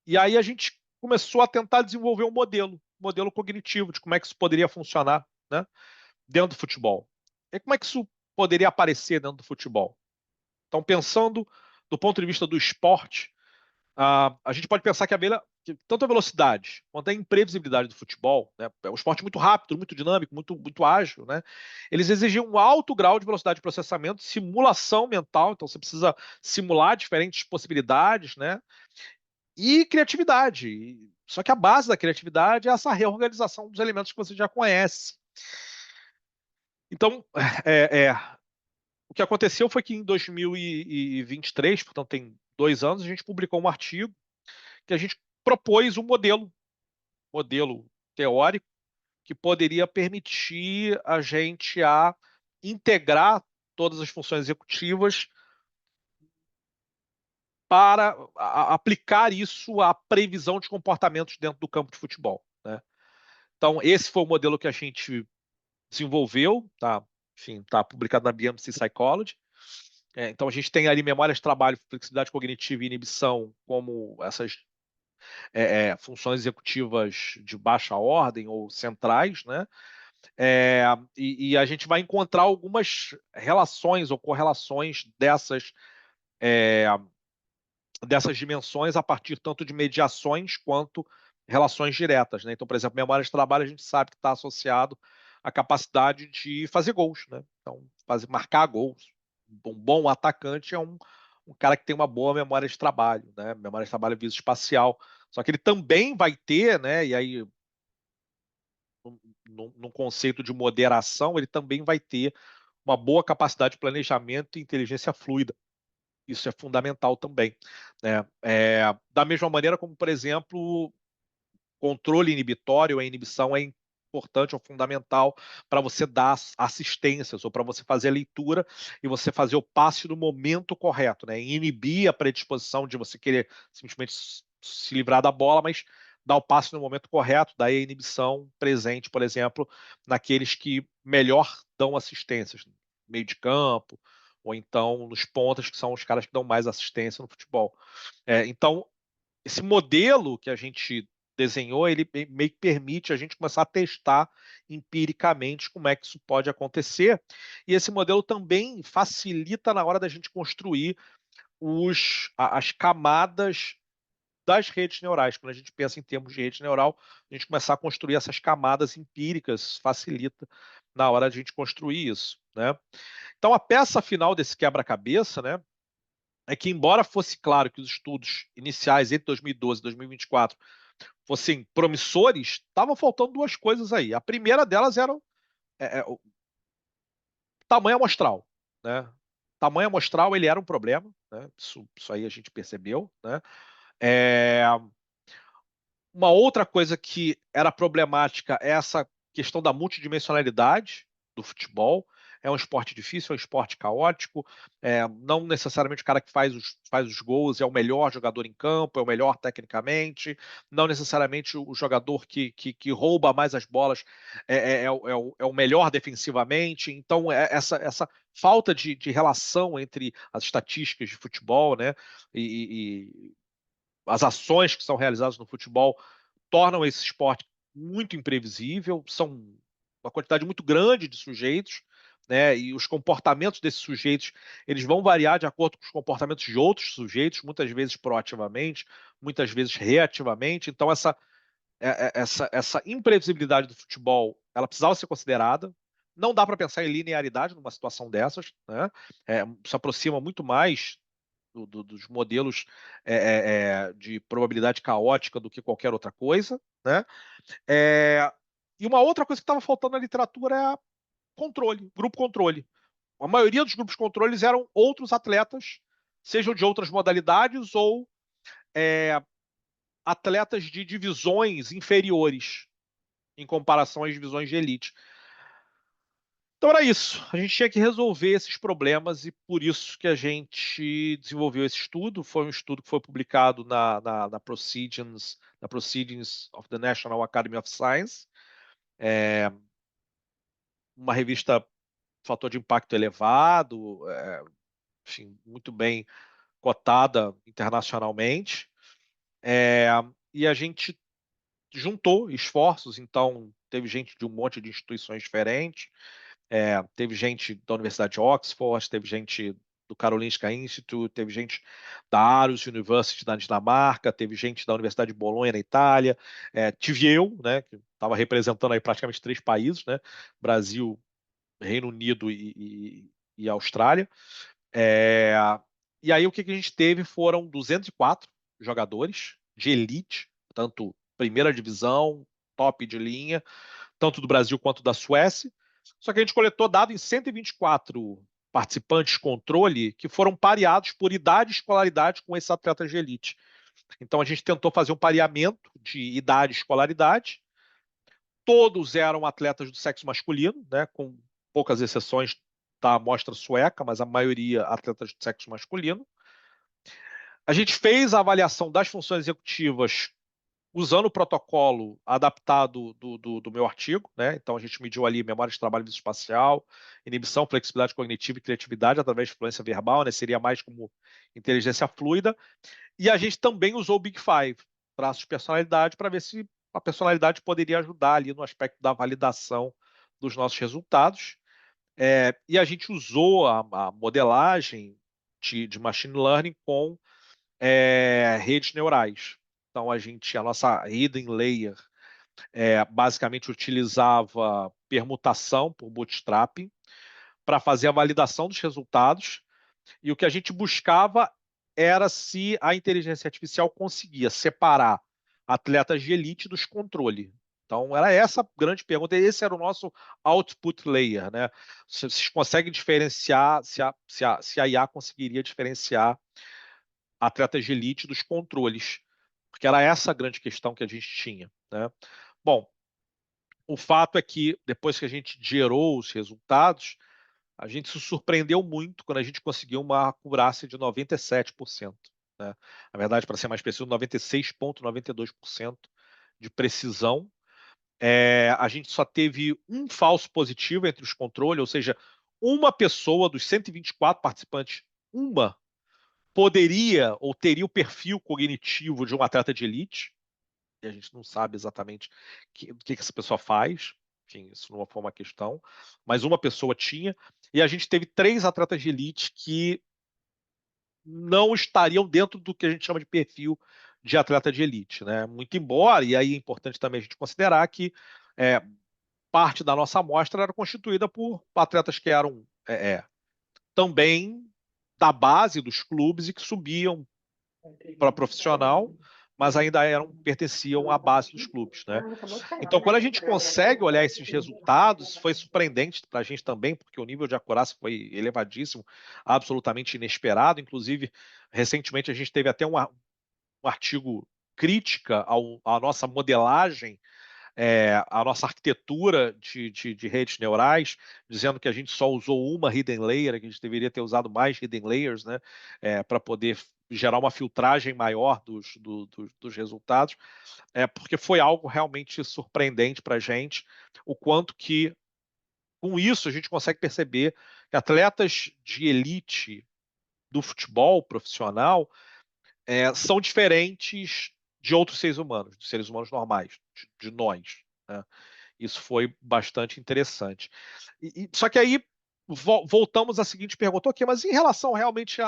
e aí a gente começou a tentar desenvolver um modelo cognitivo de como é que isso poderia funcionar, né, dentro do futebol. E como é que isso poderia aparecer dentro do futebol? Então, pensando do ponto de vista do esporte, a gente pode pensar que tanto a velocidade quanto a imprevisibilidade do futebol, né, é um esporte muito rápido, muito dinâmico, muito ágil, né, eles exigem um alto grau de velocidade de processamento, simulação mental, então você precisa simular diferentes possibilidades, né, e criatividade. Só que a base da criatividade é essa reorganização dos elementos que você já conhece. Então, é, é, o que aconteceu foi que em 2023, portanto tem 2 anos, a gente publicou um artigo que a gente propôs um modelo teórico que poderia permitir a gente a integrar todas as funções executivas para aplicar isso à previsão de comportamentos dentro do campo de futebol, né? Então, esse foi o modelo que a gente desenvolveu, tá? Enfim, tá publicado na BMC Psychology. Então, a gente tem ali memória de trabalho, flexibilidade cognitiva e inibição como essas funções executivas de baixa ordem ou centrais, né? E a gente vai encontrar algumas relações ou correlações é, dessas dimensões a partir tanto de mediações quanto relações diretas, né? Então, por exemplo, memória de trabalho a gente sabe que está associado à capacidade de fazer gols, né? Então, marcar gols. Um bom atacante é um cara que tem uma boa memória de trabalho, né? Memória de trabalho visoespacial. Só que ele também vai ter, né? E aí, num conceito de moderação, ele também vai ter uma boa capacidade de planejamento e inteligência fluida. Isso é fundamental também, né? Da mesma maneira como, por exemplo, controle inibitório, a inibição é importante ou fundamental para você dar assistências ou para você fazer a leitura e você fazer o passe no momento correto, né? Inibir a predisposição de você querer simplesmente se livrar da bola, mas dar o passe no momento correto, daí a inibição presente, por exemplo, naqueles que melhor dão assistências, no meio de campo, ou então nos pontas, que são os caras que dão mais assistência no futebol. Então, esse modelo que a gente desenhou, ele meio que permite a gente começar a testar empiricamente como é que isso pode acontecer. E esse modelo também facilita na hora da gente construir as camadas das redes neurais. Quando a gente pensa em termos de rede neural, a gente começar a construir essas camadas empíricas facilita na hora de a gente construir isso, né? Então, a peça final desse quebra-cabeça, né, é que, embora fosse claro que os estudos iniciais entre 2012 e 2024 fossem promissores, estavam faltando duas coisas aí. A primeira delas era o tamanho amostral, né? tamanho amostral ele era um problema, né? Isso aí a gente percebeu, né? É, uma outra coisa que era problemática é essa questão da multidimensionalidade do futebol. É um esporte difícil, é um esporte caótico. Não necessariamente o cara que faz os gols é o melhor jogador em campo, é o melhor tecnicamente. Não necessariamente o jogador que rouba mais as bolas é o melhor defensivamente. Então, essa falta de relação entre as estatísticas de futebol, né, e as ações que são realizadas no futebol tornam esse esporte muito imprevisível, são uma quantidade muito grande de sujeitos, né? E os comportamentos desses sujeitos, eles vão variar de acordo com os comportamentos de outros sujeitos, muitas vezes proativamente, muitas vezes reativamente. Então essa imprevisibilidade do futebol, ela precisava ser considerada. Não dá para pensar em linearidade numa situação dessas, né? Se aproxima muito mais dos modelos de probabilidade caótica do que qualquer outra coisa, né? É, e uma outra coisa que estava faltando na literatura é controle, grupo controle. A maioria dos grupos controles eram outros atletas, sejam de outras modalidades ou atletas de divisões inferiores em comparação às divisões de elite. Então era isso. A gente tinha que resolver esses problemas e por isso que a gente desenvolveu esse estudo. Foi um estudo que foi publicado na Proceedings of the National Academy of Science, uma revista fator de impacto elevado, enfim, muito bem cotada internacionalmente. E a gente juntou esforços, então teve gente de um monte de instituições diferentes, teve gente da Universidade de Oxford, teve gente do Karolinska Institute, teve gente da Aarhus University na Dinamarca, teve gente da Universidade de Bolonha na Itália, tive eu, né, que estava representando aí praticamente 3 países, né, Brasil, Reino Unido e Austrália. É, e aí o que a gente teve foram 204 jogadores de elite, tanto primeira divisão, top de linha, tanto do Brasil quanto da Suécia. Só que a gente coletou dados em 124 participantes controle que foram pareados por idade e escolaridade com esses atletas de elite. Então a gente tentou fazer um pareamento de idade e escolaridade. Todos eram atletas do sexo masculino, né, com poucas exceções da amostra sueca, mas a maioria atletas do sexo masculino. A gente fez a avaliação das funções executivas usando o protocolo adaptado do meu artigo, né? Então a gente mediu ali memória de trabalho espacial, inibição, flexibilidade cognitiva e criatividade através de fluência verbal, né? Seria mais como inteligência fluida. E a gente também usou o Big Five, traços de personalidade, para ver se a personalidade poderia ajudar ali no aspecto da validação dos nossos resultados. E a gente usou a modelagem de machine learning com redes neurais. Então a nossa hidden layer basicamente utilizava permutação por bootstrapping para fazer a validação dos resultados. E o que a gente buscava era se a inteligência artificial conseguia separar atletas de elite dos controle. Então, era essa a grande pergunta. Esse era o nosso output layer, né? Vocês conseguem diferenciar, se a IA conseguiria diferenciar atletas de elite dos controles, porque era essa a grande questão que a gente tinha, né? Bom, o fato é que depois que a gente gerou os resultados, a gente se surpreendeu muito quando a gente conseguiu uma acurácia de 97%. Né? Na verdade, para ser mais preciso, 96,92% de precisão. A gente só teve um falso positivo entre os controles, ou seja, uma pessoa dos 124 participantes, uma poderia ou teria o perfil cognitivo de um atleta de elite, e a gente não sabe exatamente o que essa pessoa faz, enfim, isso não foi uma questão, mas uma pessoa tinha, e a gente teve 3 atletas de elite que não estariam dentro do que a gente chama de perfil de atleta de elite, né? Muito embora, e aí é importante também a gente considerar que parte da nossa amostra era constituída por atletas que eram também da base dos clubes e que subiam para profissional, mas ainda pertenciam à base dos clubes, né? Então, quando a gente consegue olhar esses resultados, foi surpreendente para a gente também, porque o nível de acurácia foi elevadíssimo, absolutamente inesperado. Inclusive, recentemente a gente teve até um artigo crítica à nossa modelagem, a nossa arquitetura de redes neurais, dizendo que a gente só usou uma hidden layer, que a gente deveria ter usado mais hidden layers, né, para poder gerar uma filtragem maior dos resultados, porque foi algo realmente surpreendente para a gente, o quanto que, com isso, a gente consegue perceber que atletas de elite do futebol profissional são diferentes de outros seres humanos, de seres humanos normais, de nós, né? Isso foi bastante interessante. Só que aí voltamos à seguinte pergunta: ok, mas em relação realmente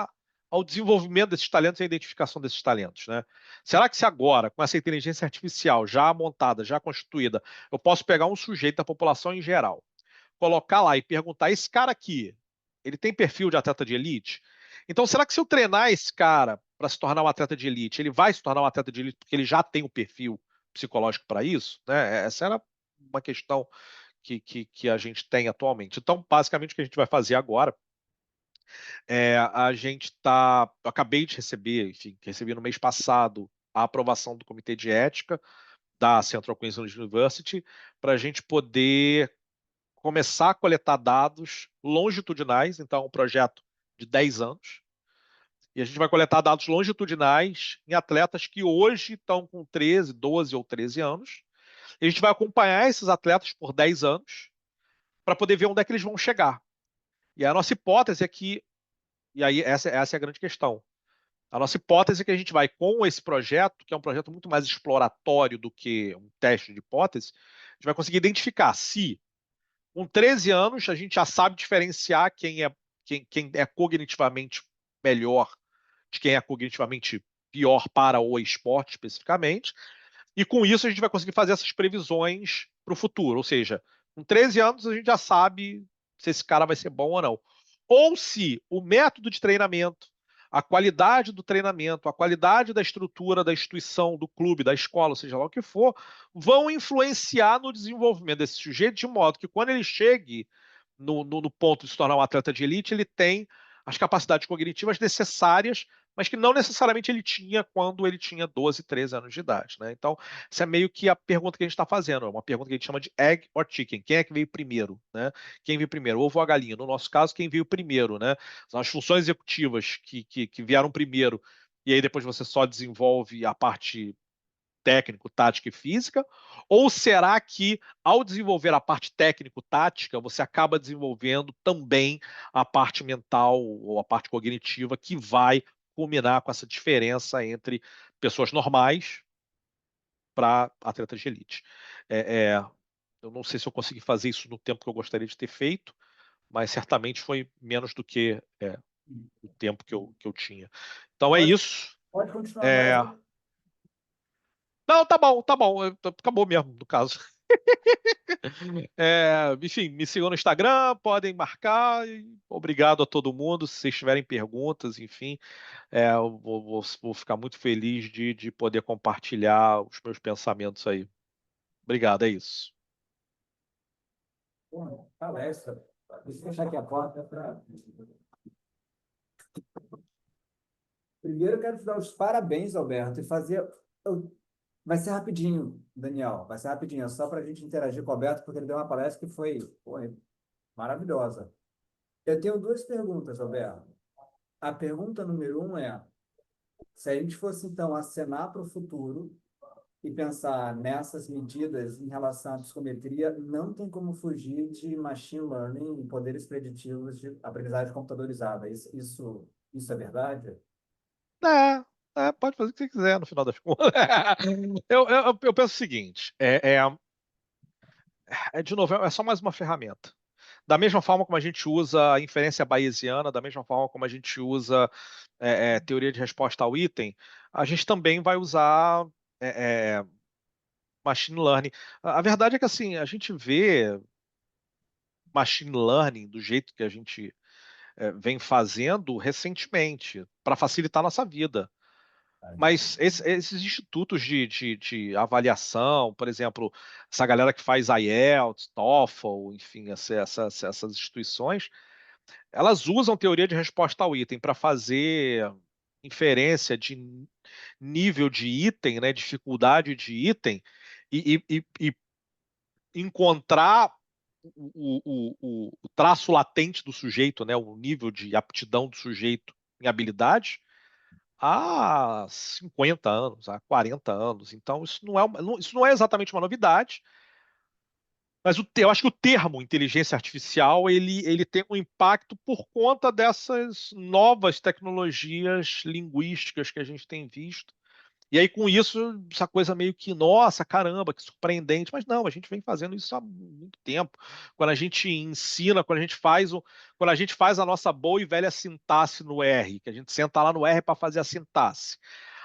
ao desenvolvimento desses talentos e à identificação desses talentos, né? Será que se agora, com essa inteligência artificial já montada, já constituída, eu posso pegar um sujeito da população em geral, colocar lá e perguntar: esse cara aqui, ele tem perfil de atleta de elite? Então, será que se eu treinar esse cara para se tornar um atleta de elite, ele vai se tornar um atleta de elite porque ele já tem o perfil psicológico para isso? Né? Essa era uma questão que a gente tem atualmente. Então, basicamente, o que a gente vai fazer agora a gente está. Eu acabei de receber, enfim, recebi no mês passado a aprovação do Comitê de Ética da Central Queensland University para a gente poder começar a coletar dados longitudinais, então, um projeto de 10 anos, e a gente vai coletar dados longitudinais em atletas que hoje estão com 13, 12 ou 13 anos, e a gente vai acompanhar esses atletas por 10 anos para poder ver onde é que eles vão chegar. E a nossa hipótese é que, e aí essa é a grande questão, a nossa hipótese é que a gente vai, com esse projeto, que é um projeto muito mais exploratório do que um teste de hipótese, a gente vai conseguir identificar se com 13 anos, a gente já sabe diferenciar quem é cognitivamente melhor de quem é cognitivamente pior para o esporte especificamente. E com isso a gente vai conseguir fazer essas previsões para o futuro. Ou seja, com 13 anos a gente já sabe se esse cara vai ser bom ou não. Ou se o método de treinamento, a qualidade do treinamento, a qualidade da estrutura da instituição, do clube, da escola, seja lá o que for, vão influenciar no desenvolvimento desse sujeito, de modo que quando ele chegue no ponto de se tornar um atleta de elite, ele tem as capacidades cognitivas necessárias, mas que não necessariamente ele tinha quando ele tinha 12, 13 anos de idade, né? Então, essa é meio que a pergunta que a gente está fazendo, é uma pergunta que a gente chama de egg or chicken. Quem é que veio primeiro, né? Quem veio primeiro, ovo ou a galinha? No nosso caso, quem veio primeiro, né? São as funções executivas que vieram primeiro, e aí depois você só desenvolve a parte técnico, tática e física? Ou será que, ao desenvolver a parte técnico-tática, você acaba desenvolvendo também a parte mental ou a parte cognitiva que vai culminar com essa diferença entre pessoas normais para atletas de elite? É, é, eu não sei se eu consegui fazer isso no tempo que eu gostaria de ter feito, mas certamente foi menos do que o tempo que eu tinha. Então é
Pode,
isso.
pode continuar
É,
mais.
Não, tá bom, acabou mesmo, no caso. Enfim, me sigam no Instagram, podem marcar. E obrigado a todo mundo. Se vocês tiverem perguntas, enfim, eu vou ficar muito feliz de poder compartilhar os meus pensamentos aí. Obrigado, é isso.
Bom, palestra. Deixa eu fechar aqui a porta para. Primeiro, eu quero te dar os parabéns, Alberto, e fazer. Vai ser rapidinho, Daniel. Vai ser rapidinho, é só para a gente interagir com o Alberto, porque ele deu uma palestra que foi, pô, maravilhosa. Eu tenho duas perguntas, Alberto. A pergunta número um é: se a gente fosse, então, acenar para o futuro e pensar nessas medidas em relação à psicometria, não tem como fugir de machine learning e poderes preditivos de aprendizagem computadorizada. Isso é verdade?
Pode fazer o que você quiser no final das contas. Eu penso o seguinte: de novo, é só mais uma ferramenta. Da mesma forma como a gente usa a inferência bayesiana, da mesma forma como a gente usa teoria de resposta ao item, a gente também vai usar é, é, machine learning. A verdade é que assim, a gente vê machine learning do jeito que a gente vem fazendo recentemente, para facilitar a nossa vida. Mas esses institutos de avaliação, por exemplo, essa galera que faz IELTS, TOEFL, enfim, essas instituições, elas usam teoria de resposta ao item para fazer inferência de nível de item, né, dificuldade de item, e encontrar o traço latente do sujeito, né, o nível de aptidão do sujeito em habilidade, há 50 anos, há 40 anos. Então, isso não é exatamente uma novidade, mas eu acho que o termo inteligência artificial ele tem um impacto por conta dessas novas tecnologias linguísticas que a gente tem visto. E aí, com isso, essa coisa meio que, nossa, caramba, que surpreendente. Mas não, a gente vem fazendo isso há muito tempo. Quando a gente ensina, quando a gente faz a nossa boa e velha sintaxe no R, que a gente senta lá no R para fazer a sintaxe.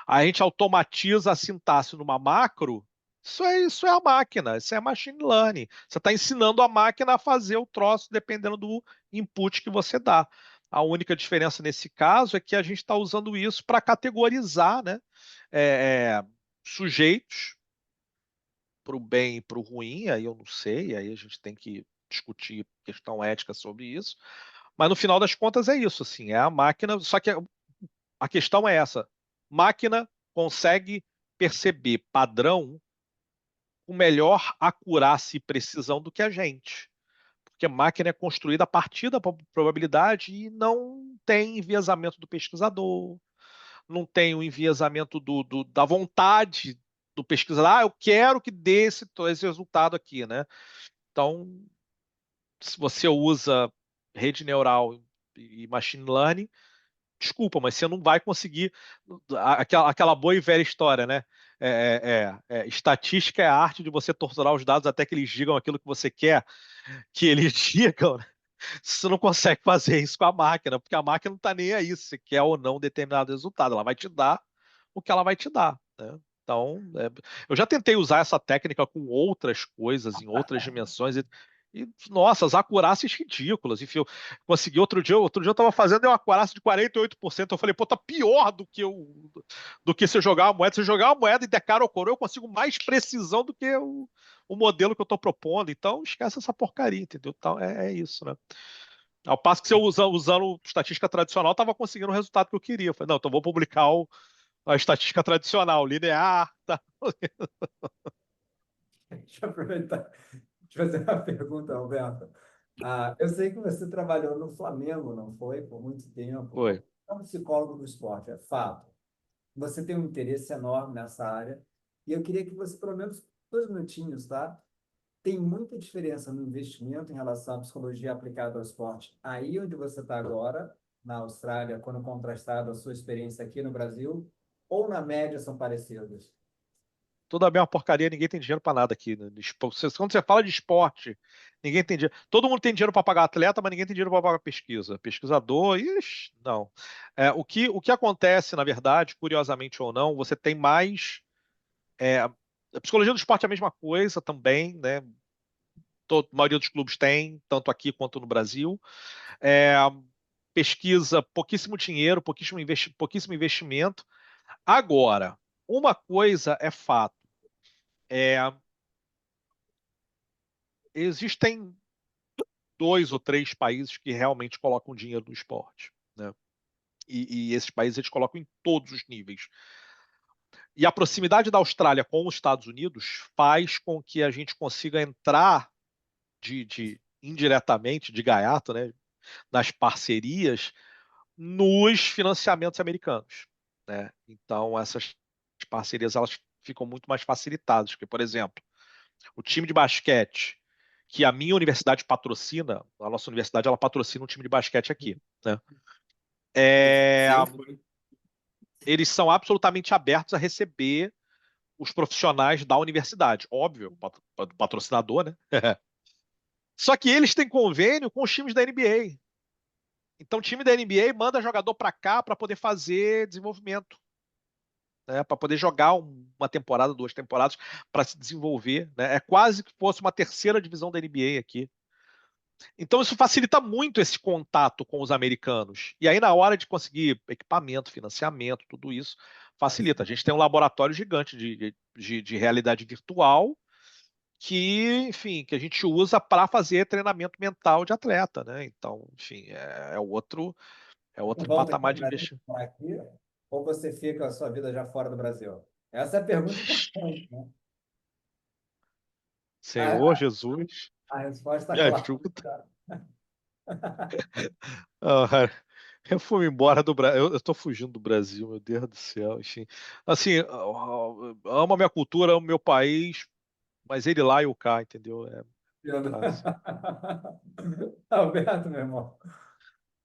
A gente automatiza a sintaxe numa macro. Isso é a máquina, isso é machine learning. Você está ensinando a máquina a fazer o troço dependendo do input que você dá. A única diferença nesse caso é que a gente está usando isso para categorizar, né, sujeitos para o bem e para o ruim, aí eu não sei, aí a gente tem que discutir questão ética sobre isso. Mas no final das contas é isso, assim, é a máquina, só que a questão é essa: máquina consegue perceber padrão com melhor acurácia e precisão do que a gente. Porque a máquina é construída a partir da probabilidade e não tem enviesamento do pesquisador, não tem o enviesamento da vontade do pesquisador. Eu quero que dê esse resultado aqui, né? Então, se você usa rede neural e machine learning, desculpa, mas você não vai conseguir aquela boa e velha história, né? Estatística é a arte de você torturar os dados até que eles digam aquilo que você quer que eles digam, né? Você não consegue fazer isso com a máquina, porque a máquina não está nem aí se quer ou não determinado resultado. Ela vai te dar o que ela vai te dar, né? Então, eu já tentei usar essa técnica com outras coisas, em outras dimensões, nossa, as acurácias ridículas. Enfim, eu consegui outro dia eu estava fazendo uma acurácia de 48%. Eu falei, pô, tá pior do que se eu jogar uma moeda. Se eu jogar uma moeda e der cara ou coroa, eu consigo mais precisão do que o modelo que eu estou propondo. Então, esquece essa porcaria, entendeu? Então, é isso, né? Ao passo que se eu usando estatística tradicional, estava conseguindo o resultado que eu queria. Eu falei, não, então vou publicar a estatística tradicional, linear, tá?
Deixa eu aproveitar, deixa eu fazer uma pergunta, Alberto. Eu sei que você trabalhou no Flamengo, não foi? Por muito tempo.
Foi.
Como psicólogo do esporte, é fato. Você tem um interesse enorme nessa área. E eu queria que você, pelo menos, 2 minutinhos, tá? Tem muita diferença no investimento em relação à psicologia aplicada ao esporte aí onde você está agora, na Austrália, quando contrastado a sua experiência aqui no Brasil, ou na média são parecidos?
Toda a mesma porcaria, ninguém tem dinheiro para nada aqui, né? Quando você fala de esporte, ninguém tem dinheiro. Todo mundo tem dinheiro para pagar atleta, mas ninguém tem dinheiro para pagar pesquisa. Pesquisador, ixi, não. O que acontece, na verdade, curiosamente ou não, você tem mais. A psicologia do esporte é a mesma coisa também, né? A maioria dos clubes tem, tanto aqui quanto no Brasil. É, pesquisa, pouquíssimo dinheiro, pouquíssimo investimento. Agora, uma coisa é fato. É, existem 2 ou 3 países que realmente colocam dinheiro no esporte, né? E esses países eles colocam em todos os níveis. E a proximidade da Austrália com os Estados Unidos faz com que a gente consiga entrar indiretamente, de gaiato, né, nas parcerias, nos financiamentos americanos, né? Então essas parcerias elas ficam muito mais facilitadas, porque, por exemplo, o time de basquete que a minha universidade patrocina, a nossa universidade ela patrocina um time de basquete aqui, né? É,
Sim, foi.
eles são absolutamente abertos a receber os profissionais da universidade, óbvio, patrocinador, né? Só que eles têm convênio com os times da NBA. Então, o time da NBA manda jogador para cá para poder fazer desenvolvimento, né? Para poder jogar uma temporada, 2 temporadas, para se desenvolver, né? É quase que fosse uma terceira divisão da NBA aqui. Então, isso facilita muito esse contato com os americanos. E aí, na hora de conseguir equipamento, financiamento, tudo isso, facilita. A gente tem um laboratório gigante de realidade virtual que, enfim, que a gente usa para fazer treinamento mental de atleta, né? Então, enfim, é outro
Volta aqui
patamar
no
de
Brasil,
investimento.
morar aqui, ou você fica a sua vida já fora do Brasil? Essa é a pergunta importante, né?
Senhor
A,
Jesus,
a resposta
me
clara.
ajuda. Ah, eu fui embora do Brasil. Eu estou fugindo do Brasil, meu Deus do céu. Enfim, assim, eu amo a minha cultura, amo o meu país, mas ele lá e eu cá, entendeu? Tá, assim.
Alberto, meu irmão,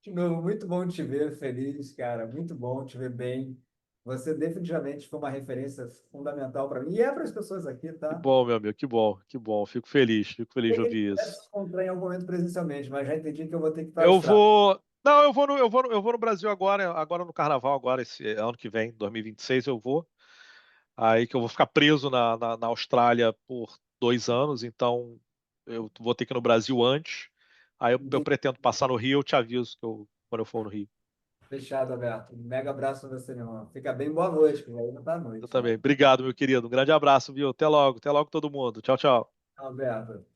de novo, muito bom te ver feliz, cara. Muito bom te ver bem. Você definitivamente foi uma referência fundamental para mim e é para as pessoas aqui,
Que
tá?
bom, meu amigo, que bom, que bom. Fico feliz de
Peguei
ouvir
que
isso.
se encontrar em algum momento presencialmente, mas já entendi que eu vou ter que ir para a
Eu
Austrália.
vou. Não, eu vou no Brasil agora no Carnaval, agora, esse ano que vem, 2026, eu vou. Aí que eu vou ficar preso na Austrália por 2 anos, então eu vou ter que ir no Brasil antes. Aí eu
Entendi.
pretendo passar no Rio, eu te aviso quando eu for no Rio.
Fechado, Alberto. Um mega abraço para você, meu irmão. Fica bem, boa noite, que ainda tá à
Eu
noite,
também.
né?
Obrigado, meu querido. Um grande abraço, viu? Até logo todo mundo. Tchau, tchau.
Alberto.